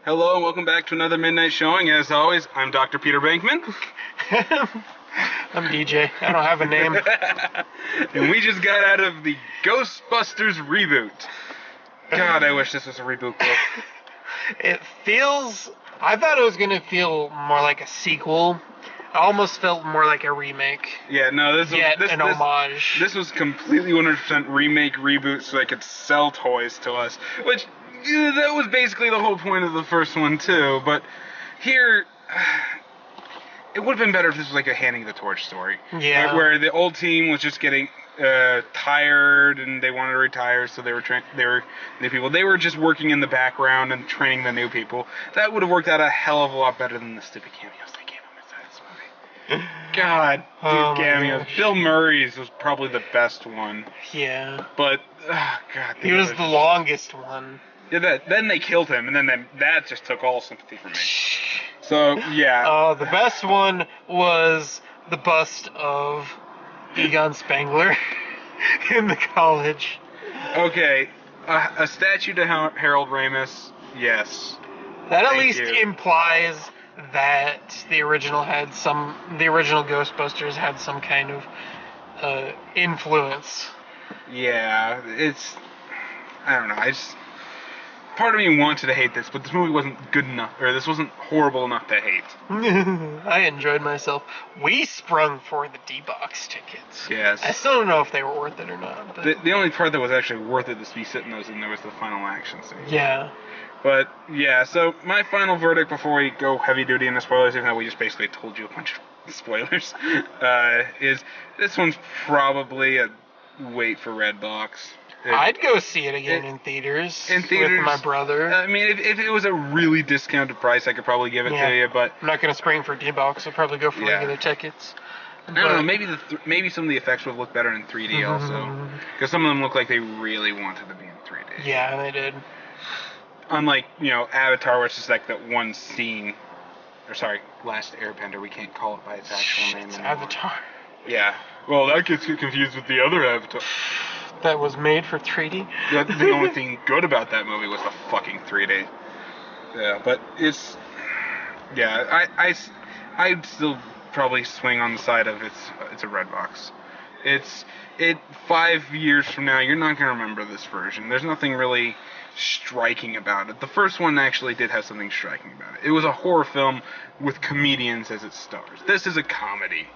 Hello and welcome back to another midnight showing. As always, I'm Dr. Peter Bankman. I'm DJ. I don't have a name. And we just got out of the Ghostbusters reboot. God, I wish this was a reboot book. It feels... I thought it was going to feel more like a sequel. It almost felt more like a remake. Yeah, no, this was an homage. This was completely 100% remake, reboot, so they could sell toys to us. Which, that was basically the whole point of the first one, too. But here... It would have been better if this was like a handing the torch story. Yeah. Where the old team was just getting tired and they wanted to retire, so they were new people. They were just working in the background and training the new people. That would have worked out a hell of a lot better than the stupid cameos they gave them inside this movie. God, these cameos. Bill Murray's was probably the best one. Yeah. But, God. He was the longest one. Yeah, then they killed him, and then that just took all sympathy from me. So, yeah. The best one was the bust of Egon Spengler in the college. Okay, a statue to Harold Ramis, yes. That at least implies that the original Ghostbusters had some kind of influence. Yeah, I don't know, part of me wanted to hate this, but this movie wasn't good enough, or this wasn't horrible enough to hate. I enjoyed myself. We sprung for the D-Box tickets. Yes. I still don't know if they were worth it or not. But... The only part that was actually worth it to be sitting those in there was the final action scene. Yeah. But, yeah, so my final verdict before we go heavy duty in the spoilers, even though we just basically told you a bunch of spoilers, is this one's probably a wait for Redbox. I'd go see it again in theaters with my brother. I mean, if it was a really discounted price, I could probably give it to you, but... I'm not going to spring for D-Box. I'll probably go for regular tickets. I don't know, maybe some of the effects would look better in 3D also. Because some of them look like they really wanted to be in 3D. Yeah, they did. Unlike, Avatar, which is like that one scene... Or sorry, Last Airbender, we can't call it by its actual name anymore. Avatar. Yeah. Well, that gets confused with the other Avatar. That was made for 3D? The only thing good about that movie was the fucking 3D. Yeah, but it's... Yeah, I'd still probably swing on the side of it's a Redbox. 5 years from now, you're not going to remember this version. There's nothing really striking about it. The first one actually did have something striking about it. It was a horror film with comedians as its stars. This is a comedy.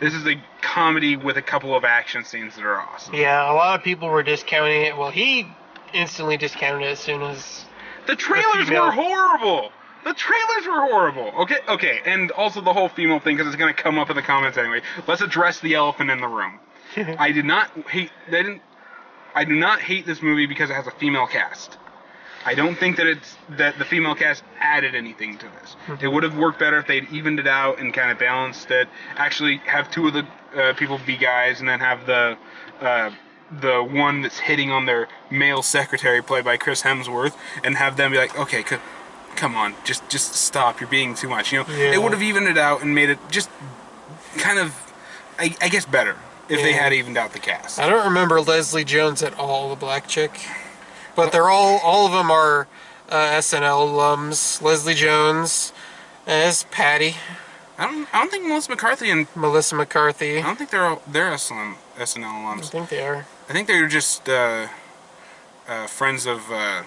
This is a comedy with a couple of action scenes that are awesome. Yeah, a lot of people were discounting it. Well, he instantly discounted it as soon as... The trailers were horrible! The trailers were horrible! Okay, and also the whole female thing, because it's going to come up in the comments anyway. Let's address the elephant in the room. I do not hate this movie because it has a female cast. I don't think that the female cast added anything to this. It would have worked better if they'd evened it out and kind of balanced it. Actually, have two of the people be guys, and then have the one that's hitting on their male secretary, played by Chris Hemsworth, and have them be like, okay, come on, just stop. You're being too much. It would have evened it out and made it just kind of, I guess, better if they had evened out the cast. I don't remember Leslie Jones at all, the black chick. But they're all of them are SNL alums. Leslie Jones as Patty. I don't think Melissa McCarthy and Melissa McCarthy. I don't think they're SNL alums. I think they are. I think they're just friends of the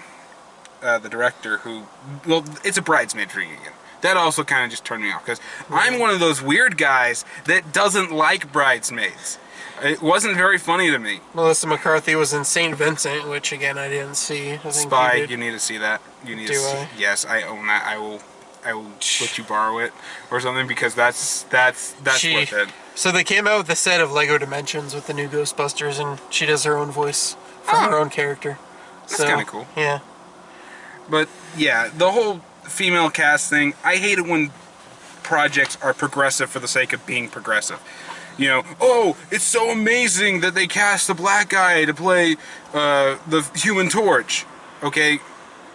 director who. Well, it's a Bridesmaid reunion. That also kind of just turned me off because I'm one of those weird guys that doesn't like Bridesmaids. It wasn't very funny to me. Melissa McCarthy was in St. Vincent, which again I didn't see. I think Spy, you need to see that. You need to see. Yes, I own that. I will let you borrow it or something because that's worth it. So they came out with a set of Lego Dimensions with the new Ghostbusters, and she does her own voice for her own character. That's kind of cool. Yeah. But yeah, the whole female cast thing. I hate it when projects are progressive for the sake of being progressive. Oh, it's so amazing that they cast a black guy to play the Human Torch. Okay,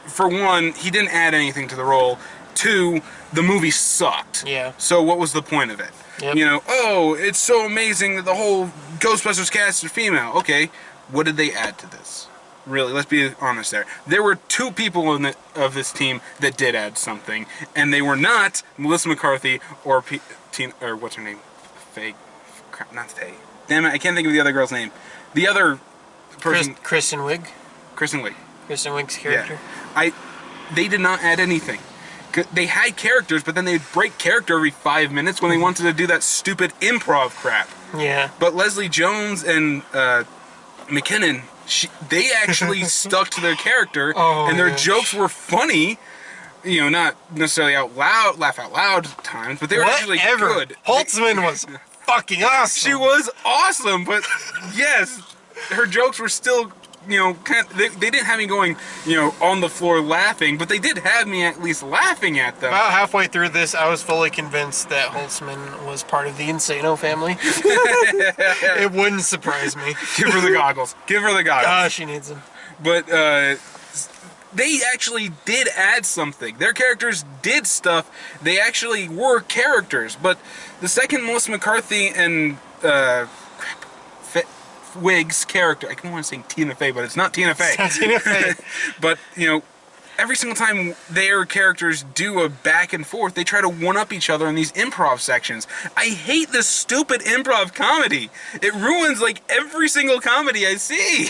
for one, he didn't add anything to the role. Two, the movie sucked. Yeah. So what was the point of it? Yep. Oh, it's so amazing that the whole Ghostbusters cast is female. Okay, what did they add to this? Really, let's be honest there. There were 2 people of this team that did add something, and they were not Melissa McCarthy or or what's her name? Faye. Crap, not Faye. Damn it, I can't think of the other girl's name. The other person. Kristen Wiig. Kristen Wiig. Kristen Wiig's character. Yeah. They did not add anything. They had characters, but then they'd break character every 5 minutes when they wanted to do that stupid improv crap. Yeah. But Leslie Jones and McKinnon, they actually stuck to their character, and their jokes were funny. You know, not necessarily laugh out loud at times, but they were actually good. Holtzman was fucking awesome. She was awesome, but yes, her jokes were still, you know, they didn't have me going, you know, on the floor laughing, but they did have me at least laughing at them. About halfway through this, I was fully convinced that Holtzman was part of the Insano family. It wouldn't surprise me. Give her the goggles. Give her the goggles. Ah, she needs them. But they actually did add something. Their characters did stuff. They actually were characters. But the second Melissa McCarthy and Wigg's character, I don't want to say Tina Fey, but it's not Tina Fey. It's not Tina Fey. But, you know, every single time their characters do a back and forth, they try to one-up each other in these improv sections. I hate this stupid improv comedy. It ruins, like, every single comedy I see.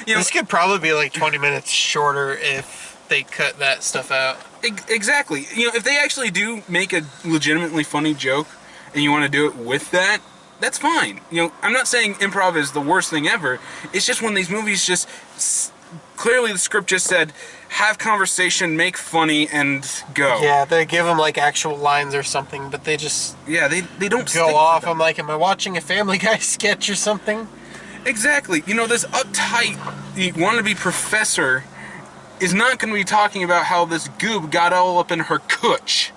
You know, this could probably be like 20 minutes shorter if they cut that stuff out. Exactly. You know, if they actually do make a legitimately funny joke and you want to do it with that, that's fine. You know, I'm not saying improv is the worst thing ever. It's just when these movies just clearly the script just said, have conversation, make funny, and go. Yeah, they give them like actual lines or something, but they just they don't go off. I'm like, am I watching a Family Guy sketch or something? Exactly. You know, this uptight wannabe professor is not going to be talking about how this goob got all up in her cooch.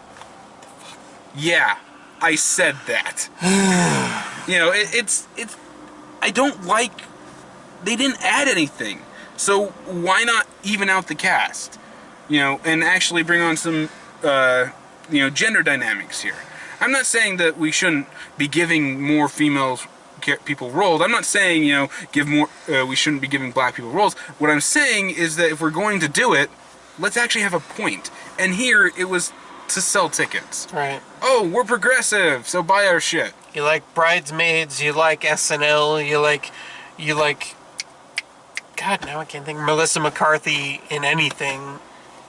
Yeah, I said that. You know, it's. I don't like. They didn't add anything, so why not even out the cast? You know, and actually bring on some, you know, gender dynamics here. I'm not saying that we shouldn't be giving more female people roles. I'm not saying, you know, give more. We shouldn't be giving black people roles. What I'm saying is that if we're going to do it, let's actually have a point. And here it was to sell tickets. Right. Oh, we're progressive, so buy our shit. You like Bridesmaids, you like SNL, you like God, now I can't think. Melissa McCarthy in anything.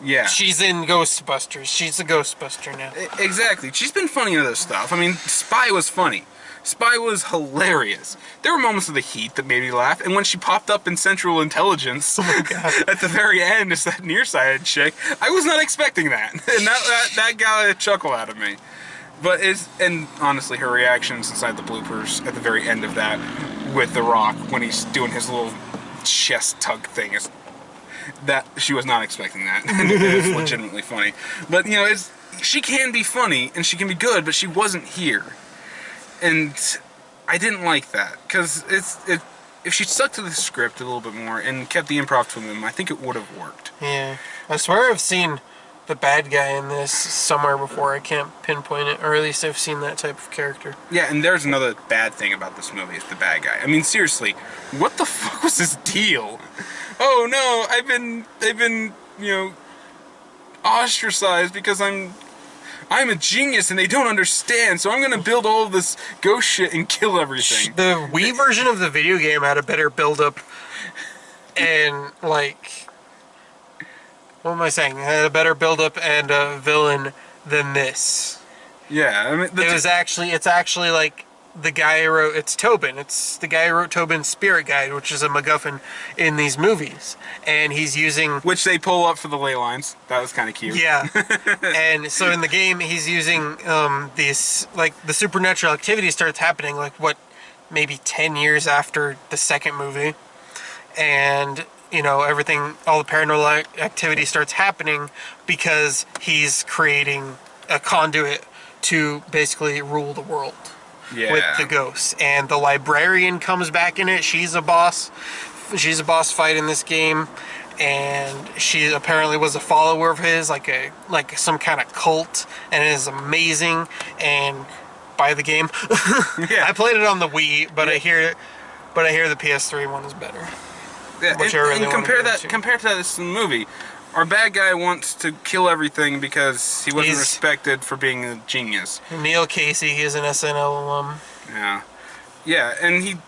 Yeah. She's in Ghostbusters. She's a Ghostbuster now. Exactly. She's been funny in other stuff. I mean, Spy was funny. Spy was hilarious. There were moments of the heat that made me laugh, and when she popped up in Central Intelligence at the very end as that nearsighted chick, I was not expecting that, and that got a chuckle out of me. But and honestly, her reactions inside the bloopers at the very end of that with The Rock when he's doing his little chest tug thing is that she was not expecting that, and it is legitimately funny. But you know, she can be funny and she can be good, but she wasn't here. And I didn't like that, because if she stuck to the script a little bit more and kept the improv to them, I think it would have worked. Yeah. I swear I've seen the bad guy in this somewhere before. I can't pinpoint it, or at least I've seen that type of character. Yeah, and there's another bad thing about this movie, is the bad guy. I mean, seriously, what the fuck was his deal? Oh no, I've been, you know, ostracized because I'm a genius and they don't understand, so I'm gonna build all of this ghost shit and kill everything. The Wii version of the video game had a better build-up and, like, what am I saying? It had a better build-up and a villain than this. Yeah, I mean, it's actually like the guy who wrote, it's Tobin. It's the guy who wrote Tobin's Spirit Guide, which is a MacGuffin in these movies. And he's using... which they pull up for the ley lines. That was kind of cute. Yeah. And so in the game, he's using these, like, the supernatural activity starts happening, like, maybe 10 years after the second movie. And, you know, all the paranormal activity starts happening because he's creating a conduit to basically rule the world. Yeah. With the ghosts. And the librarian comes back in it. She's a boss fight in this game, and she apparently was a follower of his, like some kind of cult, and it is amazing. And buy the game. Yeah. I played it on the Wii, but I hear the PS3 one is better. Yeah, which I really and want to get into. compare to this in the movie. Our bad guy wants to kill everything because he wasn't respected for being a genius. Neil Casey, he's an SNL alum. Yeah. Yeah, and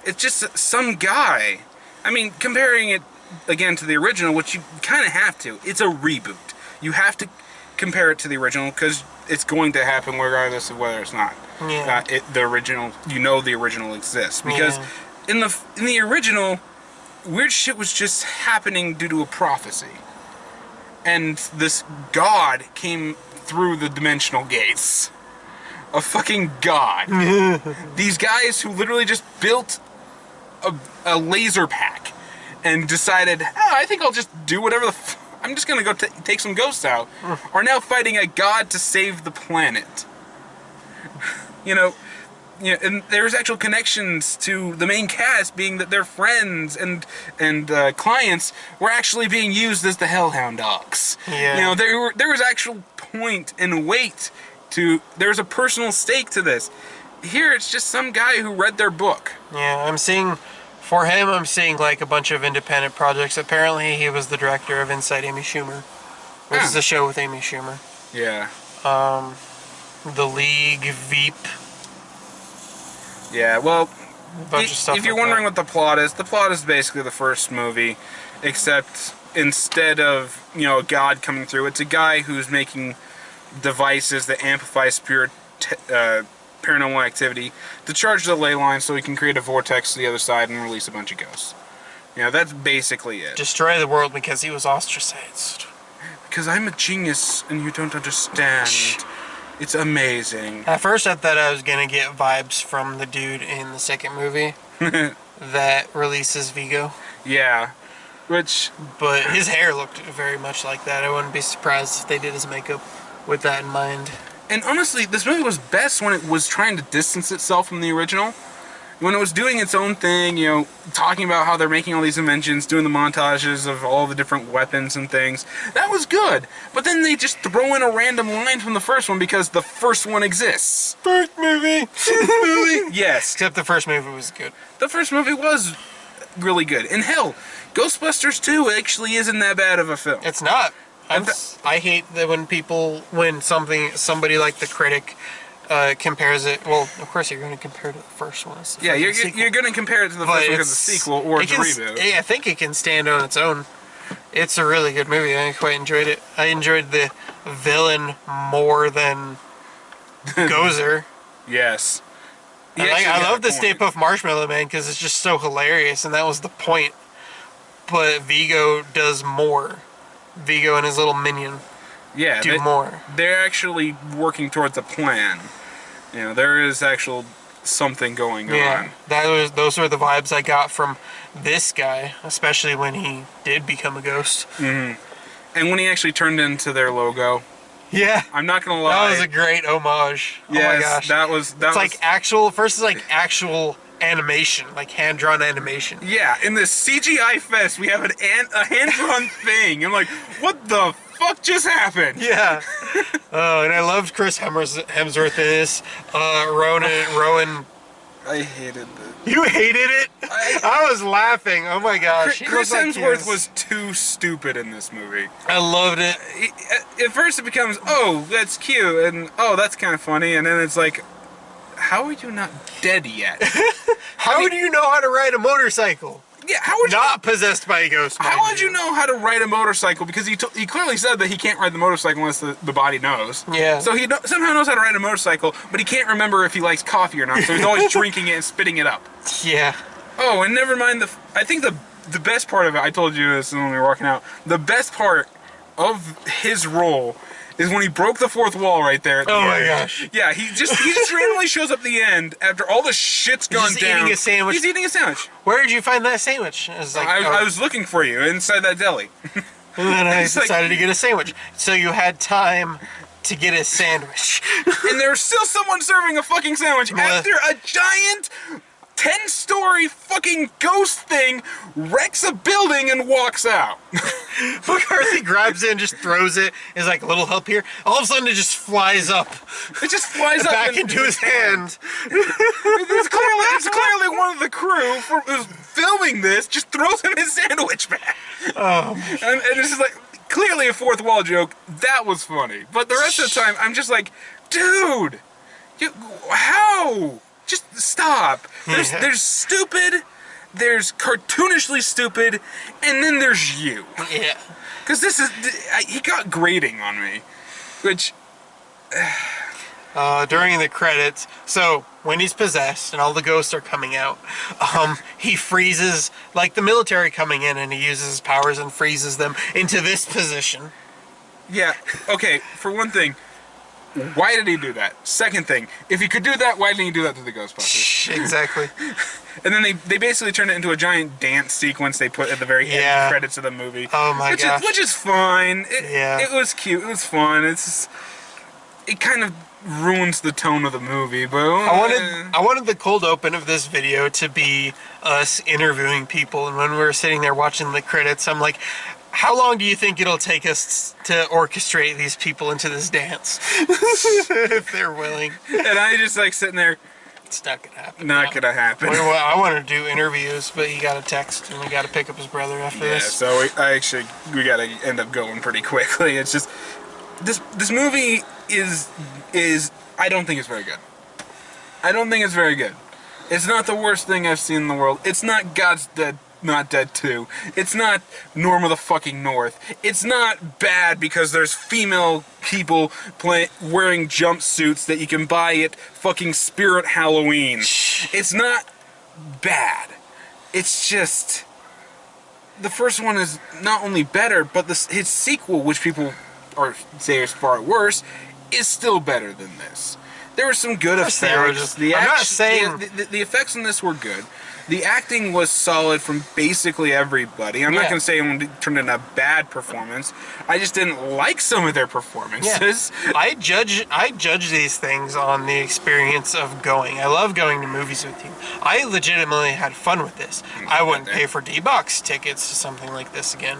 it's just some guy. I mean, comparing it again to the original, which you kind of have to. It's a reboot. You have to compare it to the original because it's going to happen regardless of whether it's not. Yeah. The original, the original exists because in the original, weird shit was just happening due to a prophecy, and this god came through the dimensional gates. A fucking god. These guys who literally just built a laser pack and decided, I think I'll just do whatever I'm just gonna go take some ghosts out, are now fighting a god to save the planet. And there's actual connections to the main cast, being that their friends and clients were actually being used as the Hellhound dogs. Yeah. There was actual point and weight to. There's a personal stake to this. Here, it's just some guy who read their book. Yeah, I'm seeing like a bunch of independent projects. Apparently, he was the director of Inside Amy Schumer, which is a show with Amy Schumer. Yeah. The League, Veep. Yeah, well, bunch of stuff if you're like wondering that. what the plot is basically the first movie, except instead of, a god coming through, it's a guy who's making devices that amplify paranormal activity to charge the ley line so he can create a vortex to the other side and release a bunch of ghosts. That's basically it. Destroy the world because he was ostracized. Because I'm a genius and you don't understand. It's amazing. At first I thought I was going to get vibes from the dude in the second movie that releases Vigo. Yeah. But his hair looked very much like that. I wouldn't be surprised if they did his makeup with that in mind. And honestly, this movie was best when it was trying to distance itself from the original. When it was doing its own thing, talking about how they're making all these inventions, doing the montages of all the different weapons and things. That was good. But then they just throw in a random line from the first one because the first one exists. First movie! Yes. Except the first movie was good. The first movie was really good. And hell, Ghostbusters 2 actually isn't that bad of a film. It's not. I hate that when somebody like the critic compares it. Well, of course you're going to compare it to the first one. Yeah, you're going to compare it to the first one because it's a sequel or it's a reboot. Yeah, I think it can stand on its own. It's a really good movie. I quite enjoyed it. I enjoyed the villain more than Gozer. Yes. I love the Stay Puft Marshmallow Man because it's just so hilarious, and that was the point. But Vigo does more. Vigo and his little minion do more. They're actually working towards a plan. There is actual something going on. Those were the vibes I got from this guy, especially when he did become a ghost. Mm-hmm. And when he actually turned into their logo. Yeah. I'm not gonna lie. That was a great homage. Yes, oh my gosh. That was actual animation, like hand-drawn animation. Yeah, in this CGI fest, we have a hand-drawn thing. I'm like, what the fuck just happened? Yeah. And I loved Chris Hemsworth in this. Rowan. I hated it. You hated it? I was laughing. Oh my gosh. Chris Hemsworth was too stupid in this movie. I loved it. At first it becomes, oh, that's cute, and oh, that's kind of funny, and then it's like, how are you not dead yet? How do you know how to ride a motorcycle? Yeah, how would you... Not possessed by a ghost. How would you know how to ride a motorcycle? Because he clearly said that he can't ride the motorcycle unless the body knows. Yeah. So he somehow knows how to ride a motorcycle, but he can't remember if he likes coffee or not, so he's always drinking it and spitting it up. Yeah. Oh, and never mind I think the best part of it, I told you this when we were walking out, the best part of his role is when he broke the fourth wall right there at the end. My gosh. Yeah, he just randomly shows up at the end after all the shit's gone down. Eating a sandwich. He's eating a sandwich. Where did you find that sandwich? I was looking for you inside that deli. And then I decided to get a sandwich. So you had time to get a sandwich. And there's still someone serving a fucking sandwich after a giant 10-story fucking ghost thing wrecks a building and walks out. McCarthy grabs it and just throws it. Is like, a little help here. All of a sudden, it just flies up. It just flies up back into his hand. It's clearly one of the crew who's filming this just throws him his sandwich back. And it's just like, clearly a fourth wall joke. That was funny. But the rest of the time, I'm just like, dude, how? Just stop. There's stupid, there's cartoonishly stupid, and then there's you. Yeah. Because he got grating on me, which... during the credits, so when he's possessed and all the ghosts are coming out, he freezes, like the military coming in, and he uses his powers and freezes them into this position. Yeah, okay, for one thing, why did he do that? Second thing, if he could do that, why didn't he do that to the Ghostbusters? Exactly. And then they basically turned it into a giant dance sequence they put at the very end of the credits of the movie. Oh my gosh. Which is fine. It was cute. It was fun. It kind of ruins the tone of the movie, but... I wanted the cold open of this video to be us interviewing people, and when we were sitting there watching the credits, I'm like, how long do you think it'll take us to orchestrate these people into this dance? If they're willing. And I just like sitting there. It's not gonna happen. Not gonna happen. I want to do interviews, but he got a text, and we got to pick up his brother after this. So we got to end up going pretty quickly. It's just this movie is I don't think it's very good. I don't think it's very good. It's not the worst thing I've seen in the world. It's not God's Not Dead 2. It's not Norma the fucking North. It's not bad because there's female people wearing jumpsuits that you can buy at fucking Spirit Halloween. It's not bad. It's just... The first one is not only better, but his sequel, which people say is far worse, is still better than this. There were some good effects. The effects in this were good. The acting was solid from basically everybody. I'm not going to say it turned into a bad performance. I just didn't like some of their performances. Yeah. I judge these things on the experience of going. I love going to movies with you. I legitimately had fun with this. I wouldn't pay for D-Box tickets to something like this again.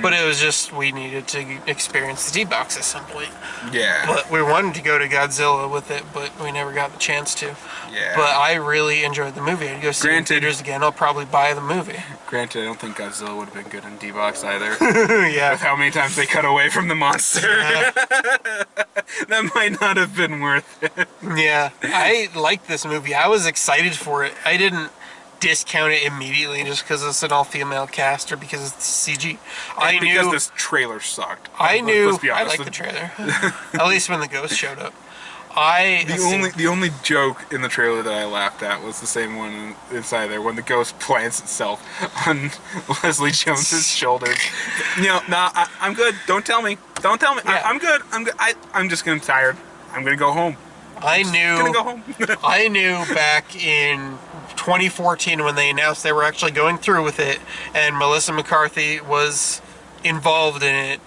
But it was just, we needed to experience the D-Box at some point. Yeah. But we wanted to go to Godzilla with it, but we never got the chance to. Yeah. But I really enjoyed the movie. I'd go see it in theaters again. I'll probably buy the movie. Granted, I don't think Godzilla would have been good in D-Box either. Yeah. With how many times they cut away from the monster. Yeah. That might not have been worth it. Yeah. I liked this movie. I was excited for it. I didn't discount it immediately just because it's an all-female cast or because it's CG. Because this trailer sucked. I knew. I liked the trailer. At least when the ghost showed up. The only joke in the trailer that I laughed at was the same one inside there when the ghost plants itself on Leslie Jones's shoulders. I'm good. Don't tell me. Yeah. I'm good. I'm just gonna tired. I'm gonna go home. Gonna go home. I knew back in 2014 when they announced they were actually going through with it, and Melissa McCarthy was involved in it,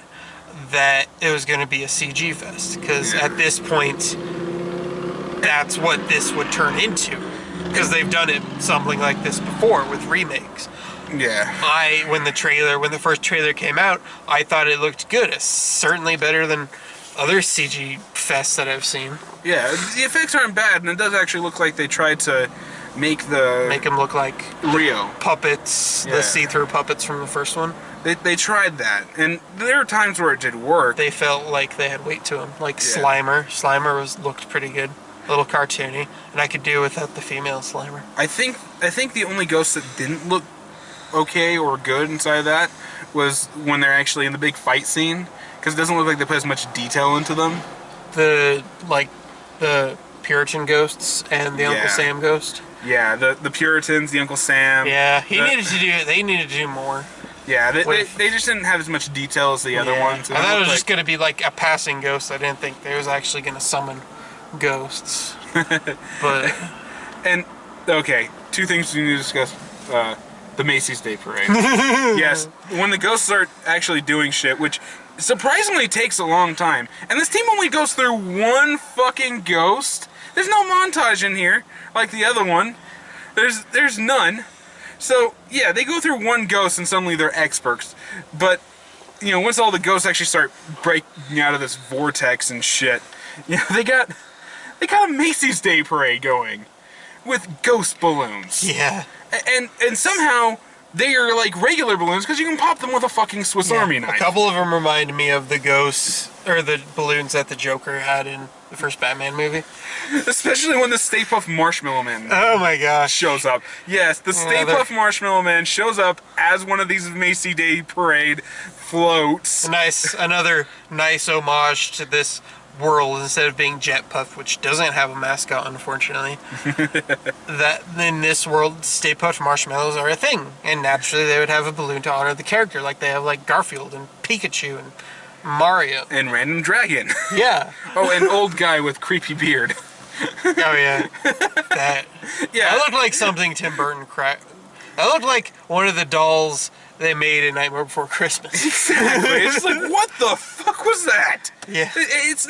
that it was going to be a CG fest, because at this point that's what this would turn into, because they've done it something like this before with remakes. Yeah. When the first trailer came out, I thought it looked good. It's certainly better than other CG fests that I've seen. Yeah, the effects aren't bad, and it does actually look like they tried to make them look like real puppets, the see-through puppets from the first one. They tried that, and there are times where it did work. They felt like they had weight to them, like Slimer. Slimer looked pretty good, a little cartoony, and I could do without the female Slimer. I think the only ghost that didn't look okay or good inside of that was when they're actually in the big fight scene, because it doesn't look like they put as much detail into them. The Puritan ghosts and the Uncle Sam ghost. Yeah, the Puritans, the Uncle Sam. Yeah, they needed to do more. Yeah, they just didn't have as much detail as the other ones. I thought it was just going to be like a passing ghost. I didn't think they was actually going to summon ghosts. But okay, two things we need to discuss. The Macy's Day Parade. Yes, when the ghosts start actually doing shit, which surprisingly takes a long time. And this team only goes through one fucking ghost. There's no montage in here like the other one. There's none. So yeah, they go through one ghost and suddenly they're experts. But once all the ghosts actually start breaking out of this vortex and shit, they got a Macy's Day Parade going with ghost balloons. Yeah. And somehow they are like regular balloons because you can pop them with a fucking Swiss Army knife. A couple of them remind me of the ghosts or the balloons that the Joker had in the first Batman movie. Especially when the Stay Puft Marshmallow Man Oh my gosh. shows up. Yes, the Stay Puft Marshmallow Man shows up as one of these Macy Day Parade floats. Another nice homage to this world instead of being Jet Puff, which doesn't have a mascot, unfortunately. That in this world, Stay Puft Marshmallows are a thing, and naturally they would have a balloon to honor the character, like they have like Garfield and Pikachu and Mario And Random Dragon. Yeah. Oh, and old guy with creepy beard. Oh yeah. That. Yeah. That looked like something Tim Burton cracked. That looked like one of the dolls they made in Nightmare Before Christmas. Exactly. It's just like, what the fuck was that? Yeah. It's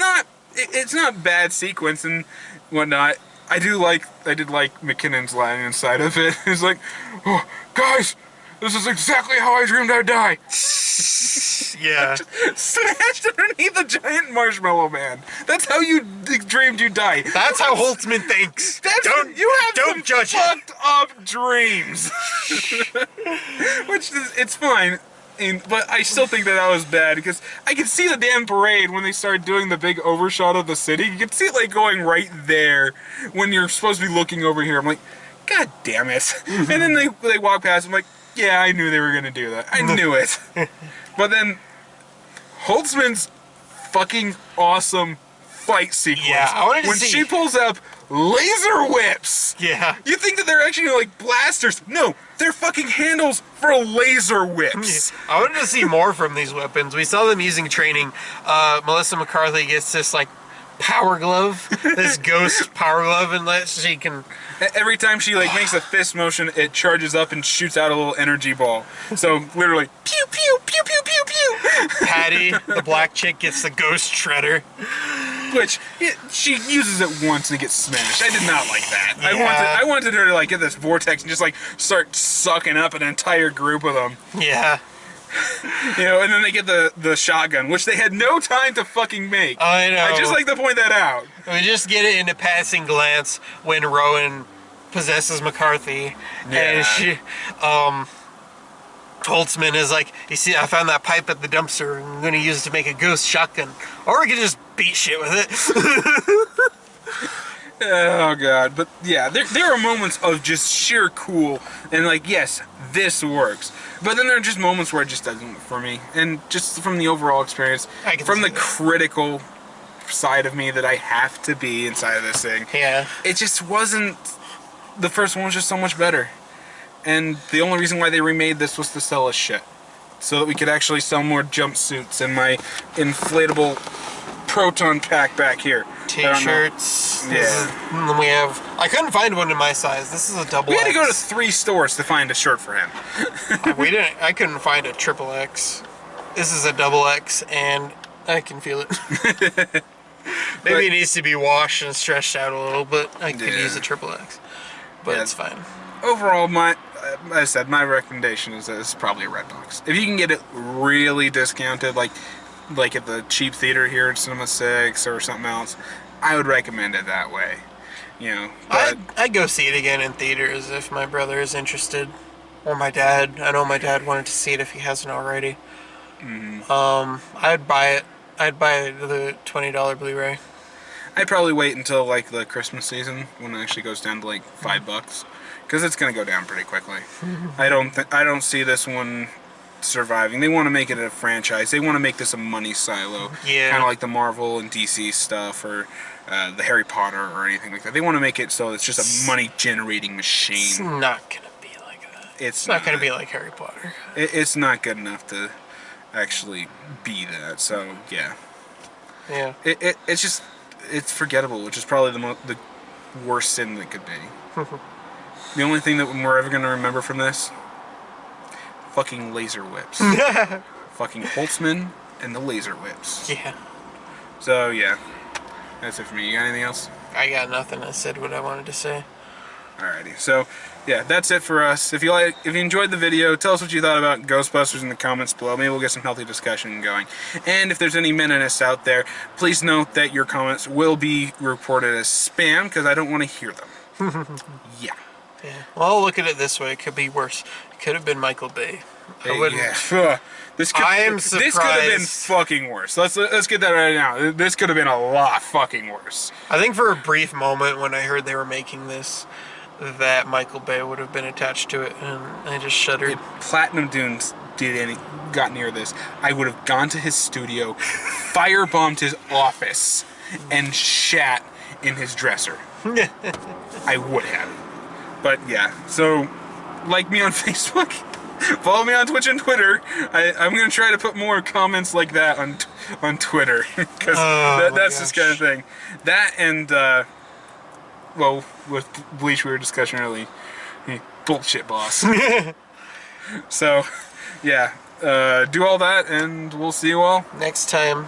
not bad sequence and whatnot. I did like McKinnon's line inside of it. It's like, oh, guys, this is exactly how I dreamed I'd die. Yeah. Smashed underneath a giant marshmallow man. That's how you dreamed you'd die. That's how Holtzman thinks. Don't judge fucked up dreams. Which it's fine. But I still think that was bad because I could see the damn parade when they started doing the big overshot of the city. You could see it like going right there when you're supposed to be looking over here. I'm like, God damn it. And then they walk past. I'm like, yeah, I knew they were going to do that. I knew it. But then Holtzman's fucking awesome fight sequence. Yeah, I wanted to when see. she pulls up laser whips. Yeah. You think that they're actually like blasters. No, they're fucking handles for laser whips. I wanted to see more from these weapons. We saw them using training. Melissa McCarthy gets this like power glove, this ghost power glove, and she can. Every time she like makes a fist motion, it charges up and shoots out a little energy ball. So literally, pew pew pew pew pew pew. Patty, the black chick, gets the ghost shredder. Which she uses it once and it gets smashed. I did not like that. Yeah. I wanted her to like get this vortex and just like start sucking up an entire group of them. Yeah. And then they get the shotgun, which they had no time to fucking make. I know. I just like to point that out. We just get it in a passing glance when Rowan possesses McCarthy, and she, Holtzman is like, you see, I found that pipe at the dumpster. I'm going to use it to make a ghost shotgun, or we can just beat shit with it. Oh god, but yeah, there are moments of just sheer cool and like, yes, this works. But then there are just moments where it just doesn't for me. And just from the overall experience, from the critical side of me that I have to be inside of this thing, Yeah. it just wasn't. The first one was just so much better. And the only reason why they remade this was to sell us shit. So that we could actually sell more jumpsuits and my inflatable proton pack back here. T-shirts. Yeah. And then we have. I couldn't find one in my size. This is a double. We had to X. go to 3 stores to find a shirt for him. We didn't. I couldn't find a triple X. This is a double X, and I can feel it. Maybe it needs to be washed and stretched out a little, but I could use a triple X. But it's fine. Overall, as I said, my recommendation is that it's probably a Redbox. If you can get it really discounted, like at the cheap theater here at Cinema 6 or something else, I would recommend it that way. But I'd go see it again in theaters if my brother is interested, or my dad. I know my dad wanted to see it if he hasn't already. I'd buy it. I'd buy the $20 Blu-ray. I'd probably wait until like the Christmas season when it actually goes down to like $5, because it's gonna go down pretty quickly. I don't see this one surviving. They want to make it a franchise. They want to make this a money silo. Yeah. Kind of like the Marvel and DC stuff, or the Harry Potter or anything like that. They want to make it so it's just a money generating machine. It's not gonna be like that. It's not gonna be like Harry Potter. It's not good enough to actually be that. So yeah. Yeah. It's forgettable, which is probably the worst sin that could be. The only thing that we're ever going to remember from this, fucking laser whips. Fucking Holtzman and the laser whips. Yeah. So yeah, that's it for me. You got anything else? I got nothing. I said what I wanted to say. Alrighty, so yeah, that's it for us. If you enjoyed the video, tell us what you thought about Ghostbusters in the comments below. Maybe we'll get some healthy discussion going. And if there's any meninists out there, please note that your comments will be reported as spam because I don't want to hear them. Yeah. Yeah. Well, I'll look at it this way. It could be worse. It could have been Michael Bay. I wouldn't. Yeah. This could have been fucking worse. Let's get that right now. This could have been a lot fucking worse. I think for a brief moment when I heard they were making this, that Michael Bay would have been attached to it, and I just shuddered. If Platinum Dunes got near this, I would have gone to his studio, firebombed his office, and shat in his dresser. I would have. But yeah, so like me on Facebook, follow me on Twitch and Twitter. I'm gonna try to put more comments like that on Twitter because that's this kind of thing. That and well, with Bleach we were discussing earlier, bullshit boss. So yeah, do all that and we'll see you all next time.